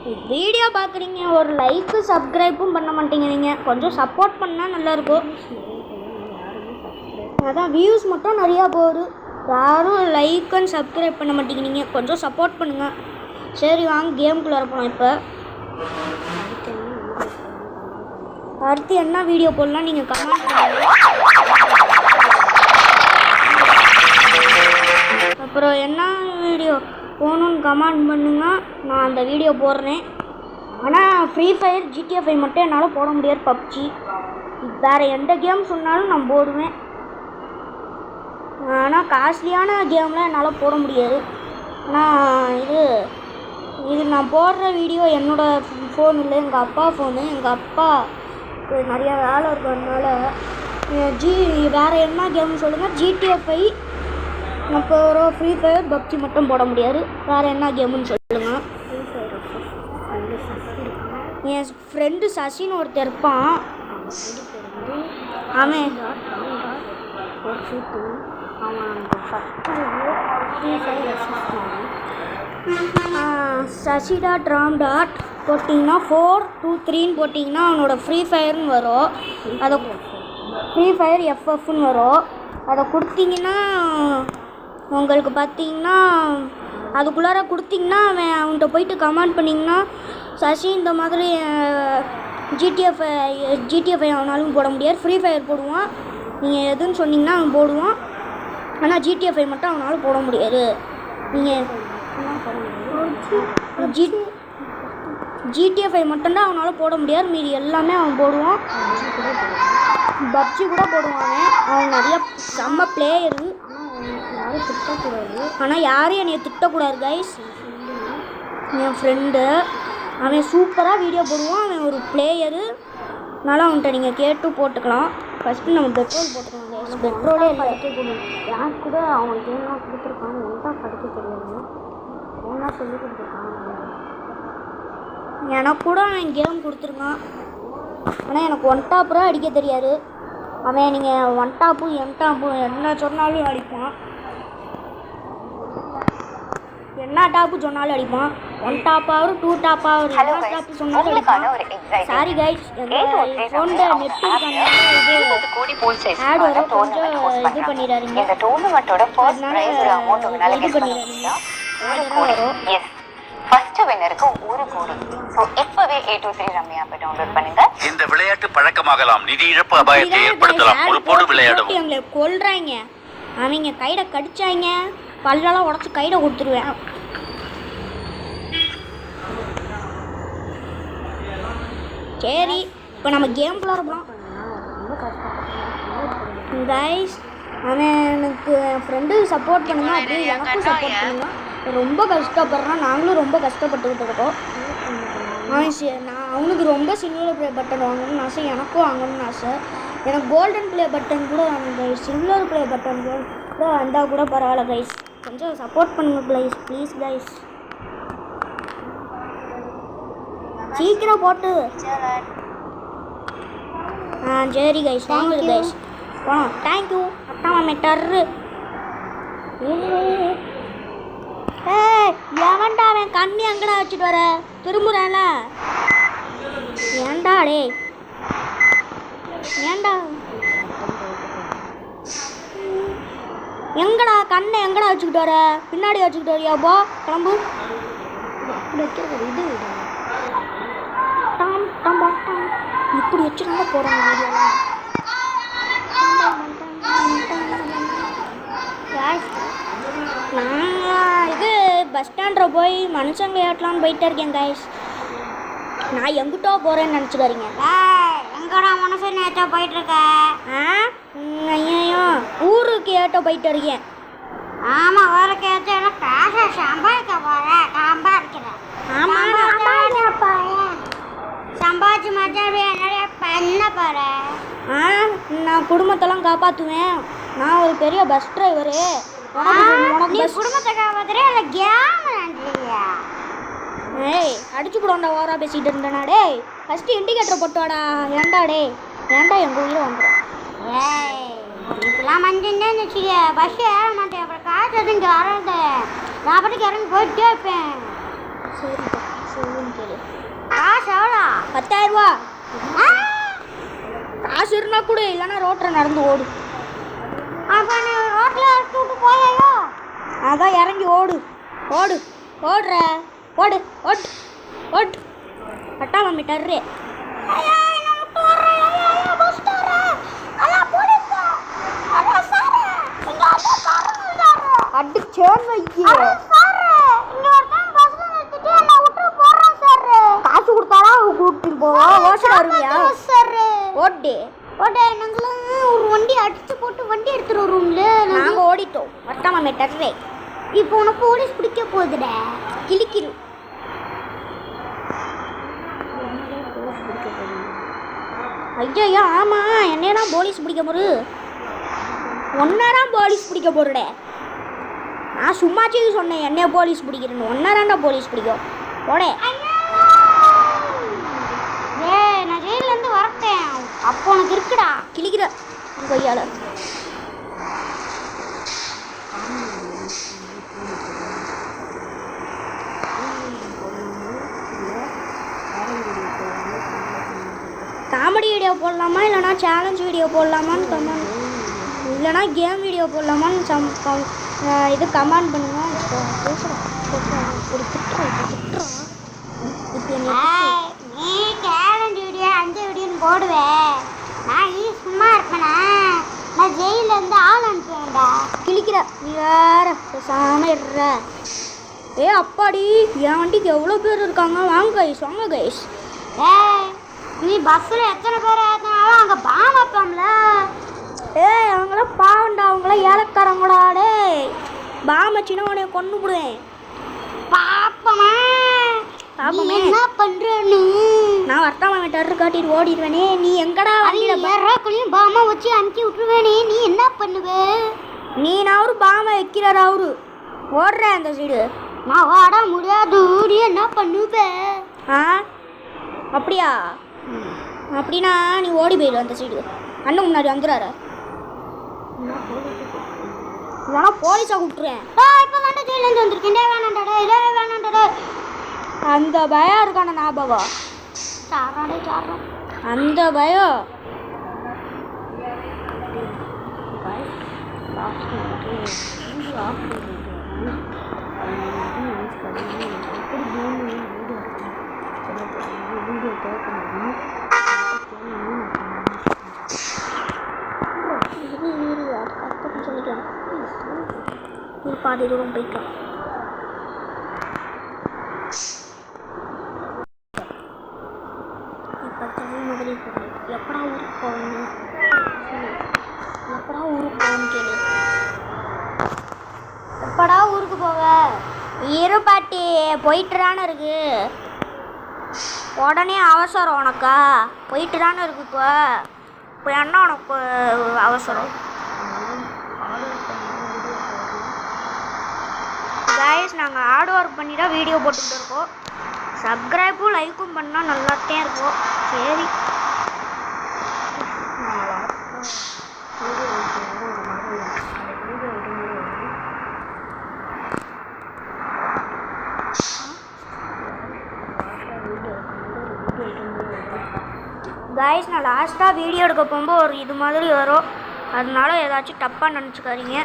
Video பார்க்குறீங்க, ஒரு like சப்ஸ்கிரைப்பும் பண்ண மாட்டேங்கிறீங்க. கொஞ்சம் சப்போர்ட் பண்ணால் நல்லாயிருக்கும். அதான் வியூஸ் மட்டும் நிறையா போகுது, யாரும் லைக் அண்ட் சப்ஸ்கிரைப் பண்ண மாட்டேங்கிறீங்க. கொஞ்சம் சப்போர்ட் பண்ணுங்கள். சரி வாங்க கேமுக்குள்ளே இருப்போம். இப்போ அடுத்து என்ன வீடியோ போடலாம் நீங்கள் கமெண்ட் பண்ணுங்கள். அப்புறம் என்ன வீடியோ போகணுன்னு கமெண்ட் பண்ணுங்கள், நான் அந்த வீடியோ போடுறேன். ஆனால் ஃப்ரீ ஃபயர் GTA 5 மட்டும் என்னால் போட முடியாது. பப்ஜி வேறு எந்த கேம் சொன்னாலும் நான் போடுவேன். ஆனால் காஸ்ட்லியான கேம்லாம் என்னால் போட முடியாது. ஆனால் இது நான் போடுற வீடியோ என்னோடய ஃபோன் இல்லை, எங்கள் அப்பா ஃபோனு. எங்கள் அப்பாவுக்கு நிறையா வேலை இருக்கிறதுனால வேறு என்ன கேம்னு சொல்லுங்கள். GTA 5 அப்புறம் ஃப்ரீ ஃபயர் பப்ஜி மட்டும் போட முடியாது. வேறு என்ன கேமுன்னு சொல்லுங்கள். என் ஃப்ரெண்டு சசின்னு ஒருத்தர் இருப்பான். அவன் சசிடா ட்ராம் டாட் போட்டிங்கன்னா 423 போட்டிங்கன்னா அவனோட ஃப்ரீ ஃபயர்னு வரும். அதை ஃப்ரீ ஃபயர் FFன்னு வரும். அதை கொடுத்தீங்கன்னா உங்களுக்கு பார்த்தீங்கன்னா அதுக்குள்ளார கொடுத்தீங்கன்னா அவன்கிட்ட போயிட்டு கமெண்ட் பண்ணிங்கன்னா, சசி இந்த மாதிரி GTA 5 அவனாலும் போட முடியாது, ஃப்ரீ ஃபயர் போடுவான், நீங்கள் எதுன்னு சொன்னீங்கன்னா அவன் போடுவான். ஆனால் GTA 5 மட்டும் அவனால் போட முடியாது. நீங்கள் GTA 5 மட்டும்தான் அவனால் போட முடியாது, மீதி எல்லாமே அவன் போடுவான். பப்ஜி கூட போடுவான். அவன் நிறைய செம்ம பிளேயரு. ஆனால் யாரையும் என்னை திட்டக்கூடாது கைஸ். என் ஃப்ரெண்டு அவன் சூப்பராக வீடியோ போடுவான். அவன் ஒரு பிளேயரு, அதனால் அவன்கிட்ட நீங்கள் கேட்டு போட்டுக்கலாம். ஃபஸ்ட்டு நம்ம பெட்ரோல் போட்டுக்கலாம் கைஸ். பெட்ரோலே இல்லை. யார் கூட அவன் கேம்லாம் கொடுத்துருக்கான், ஒன்றா படிக்க தெரியாது, ஒன்றா சொல்லி கொடுத்துருக்கான். எனக்கு கூட அவன் கேம் கொடுத்துருக்கான், ஆனால் எனக்கு ஒன் டாப்பும் அடிக்க தெரியாது. அவன் நீங்கள் ஒன் டாப்பு என் டாப்பு என்ன சொன்னாலும் அடிப்பான். என்ன டாப்பு சொன்னாலும் அடிப்பான். ஒன் டாப்பாவது 2 டாப்பாவது என்ன டாப்பு சொன்னாலும் அடிப்பான். சாரி கைஸ், எங்கள் ஃபோனில் நெட்டு ஆட் வர கொஞ்சம் இது பண்ணிடாதீங்க. அதனால இது பண்ணிடாதீங்க. வரும் ஃபர்ஸ்ட் வின்னருக்கு ஒரு கோடி. சோ இப்பவே 823 ரம்யா ஆப்பை டவுன்லோட் பண்ணுங்க. இந்த விளையாட்டு பழக்கமாகலாம், நிதி இழப்பு அபாயத்தை ஏற்படுத்தலாம். ஒரு போடு விளையாடவும். எங்களை கொல்றாங்க, அவங்க கையில கடிச்சாங்க, பல்லெல்லாம் உடச்சு கையில கொடுத்துருவேன். சரி, இப்போ நம்ம கேம்குள்ள இருப்போம் கைஸ். அவன் எனக்கு என் ஃப்ரெண்டு சப்போர்ட் பண்ணுங்க, அப்படியே எனக்கும் சப்போர்ட் பண்ணுங்க. ரொம்ப கஷ்டப்படுறான், நாங்களும் ரொம்ப கஷ்டப்பட்டுக்கிட்டு இருக்கோம். நான் அவனுக்கு ரொம்ப சில்வர் ப்ளே பட்டன் வாங்கணும்னு ஆசை, எனக்கும் வாங்கணும்னு ஆசை. எனக்கு கோல்டன் ப்ளே பட்டன் கூட வாங்க, சில்வர் ப்ளே பட்டன் கூட வந்தால் கூட பரவாயில்ல கைஸ். கொஞ்சம் சப்போர்ட் பண்ணுங்க ப்ளீஸ் ப்ளீஸ் கைஸ். சீக்கிரம் போட்டு சரி கைஸ், வாங்க கைஸ். தேங்க்யூ. அட்டா மெட்டரு எவன்டா அவன் கண்ணி எங்கடா வச்சுட்டு வர திரும்புறான்ல? ஏன்டா டே, ஏன்டா எங்கடா கண்ணை எங்கடா வச்சுக்கிட்டு வர? பின்னாடி வச்சுக்கிட்டு வரியா? போ கிளம்பு. இது டாம் டாம் டாம் இப்படி வச்சுருந்தா போகிறாங்க வீடியோலாம். நான் இது பஸ் ஸ்டாண்டில் போய் மனுஷங்க ஏட்டலான்னு போயிட்டே இருக்கேன் கைஸ். நான் எங்கிட்டோ போகிறேன்னு நினச்சிக்காதீங்க. எங்கடா மனுஷன் ஏற்றா போயிட்டுருக்க? ஐயோ, ஊருக்கு ஏட்டோ போயிட்டு இருக்கேன். ஆமாம், ஊருக்கு ஏற்ற காசை சம்பாதிக்க போகிறேன். சம்பாதிக்கிறேன். சம்பாதிச்சு மச்சான் என்னடைய பண்ண போகிறேன். நான் குடும்பத்தெல்லாம் காப்பாற்றுவேன். நான் ஒரு பெரிய பஸ் டிரைவரு. நீ குடும்பத்தை காப்பாத்துறியா இல்லை கேம் விளையாண்டுறியா? ஏய், அடிச்சு போடுவாண்டா ஓவரா பேசிட்டு இருந்தேனா? டேய் ஃபஸ்ட்டு இண்டிகேட்டரை போட்டுவாடா. ஏன்டா டே, ஏன்டா எங்கள் உயிரை வந்துடும்? ஏய், இப்பெல்லாம் மஞ்சள் வச்சுக்க, பஸ் ஏற மாட்டேன். அப்புறம் காசு எதுவும் இங்கே வராது. நான் பாட்டுக்கு இறங்கி போயிட்டே இருப்பேன். சரி எவ்வளோன்னு கேளு. காசு எவ்வளோ? 10,000 ரூபா. காசு இருந்தா கூட, இல்லைன்னா ரோட்டில் நடந்து ஓடு. அப்போ நீ ரோட்டில் இறக்கி விட்டு போயாயோ? அதான் இறங்கி ஓடு. ஓடு ஓடுற ஓடு ஓடு ஓடு. 8ஆம் மீட்டரு. அடிச்சேன் வைக்கி. காசு கொடுத்தாலும் கூட்டிட்டு போவோம். ஓசட வருவியா? ஓட்டு ஓட்டே நாங்களும் ஒரு வண்டி அடிச்சு போட்டு வண்டி எடுத்துட்டு வருவோம்ல. நாங்கள் ஓடிட்டோம். 8ஆம் மீட்டரு. இப்போ உனக்கு போலீஸ் பிடிக்க போகுதுடா. கிளிக்கிரு. ஐயா ஆமாம், என்னையதான் போலீஸ் பிடிக்க போரு. ஒன்னதான் போலீஸ் பிடிக்க போறடே. நான் சும்மாச்சு சொன்னேன் என்னைய போலீஸ் பிடிக்கிறேன்னு. ஒன்னதாண்டா போலீஸ் பிடிக்கும். போடே. ஏய் நான் ஜெயிலேருந்து வரட்டேன். அப்போ உனக்கு இருக்குடா. கிளிக்கிற கையால். காமெடி வீடியோ போடலாமா இல்லைனா சேலஞ்ச் வீடியோ போடலாமான்னு கமெண்ட், இல்லைனா கேம் வீடியோ போடலாமான்னு இது கமெண்ட் பண்ணுங்க. இப்போ பேசுகிறேன். நீ சேலஞ்ச் வீடியோ அந்த வீடியோன்னு போடுவேன். நான் நீ சும்மா இருப்பேனா? நான் ஜெயிலேருந்து ஆள் அனுப்புவேன்டா. கிளிக்கிற நீ வேற பேசாமல் இருற. ஏ அப்பாடி, என் வண்டிக்கு எவ்வளோ பேர் இருக்காங்க. வாங்க கைஸ், வாங்க கைஸ். ஏய் நீ பஸ்ஸில் எத்தனை பேர் ஏற்றினாலும் அங்கே பாம் வைப்போம்ல. ஏய் அவங்களாம் பாவண்டா, அவங்களாம் ஏலக்காரங்கடா. டே பாம் வச்சுன்னா உனைய கொண்டு விடுவேன். பாப்பமா பாப்பமே என்ன பண்றேன்னு. நான் 8ஆம் மீட்டர் காட்டிட்டு ஓடிடுவேனே. நீ எங்கடா வண்டியில் யாராக்குள்ளேயும் பாமா வச்சு அனுப்பி விட்டுருவேனே. நீ என்ன பண்ணுவே? நீ நான் ஒரு பாமை வைக்கிறார் அவரு. ஓடுறேன் அந்த சைடு. நான் வாட முடியாது. நீ என்ன பண்ணுவே? ஆ அப்படியா? அப்படின்னா நீ ஓடி போயிடு அந்த சைடு. அண்ணன் முன்னாடி வந்துடுறாரு. இல்லைனா போலீஸாக கூப்பிட்ருவேன். இப்போ தாண்டா ஜெயிலேருந்து வந்திருக்கேன். வேணாண்டா இதே வேணாண்டா. அந்த பயம் இருக்கான ஞாபகம். சாராடே சாரா. அந்த பயம். பாதி தூரம் போய்க்கலாம். இப்போ தமிழ் மாதிரி எப்படா ஊருக்கு போகணும்? எப்படா ஊருக்கு போகணும்னு கேளு. எப்படா ஊருக்கு போவ? இரு பாட்டி, போயிட்டு தானே இருக்கு. உடனே அவசரம் உனக்கா? போயிட்டு தானே இருக்கு. இப்போ என்ன உனக்கு அவசரம்? கைஸ், நாங்கள் ஹார்ட் ஒர்க் பண்ணி தான் வீடியோ போட்டுக்கிட்டு இருக்கோம். சப்ஸ்கிரைபும் லைக்கும் பண்ணால் நல்லாத்தான் இருக்கும். சரி, கைஸ், நான் லாஸ்ட்டாக வீடியோ எடுக்க போகும்போது ஒரு இது மாதிரி வரும். அதனால ஏதாச்சும் தப்பாக நினச்சிக்காதீங்க.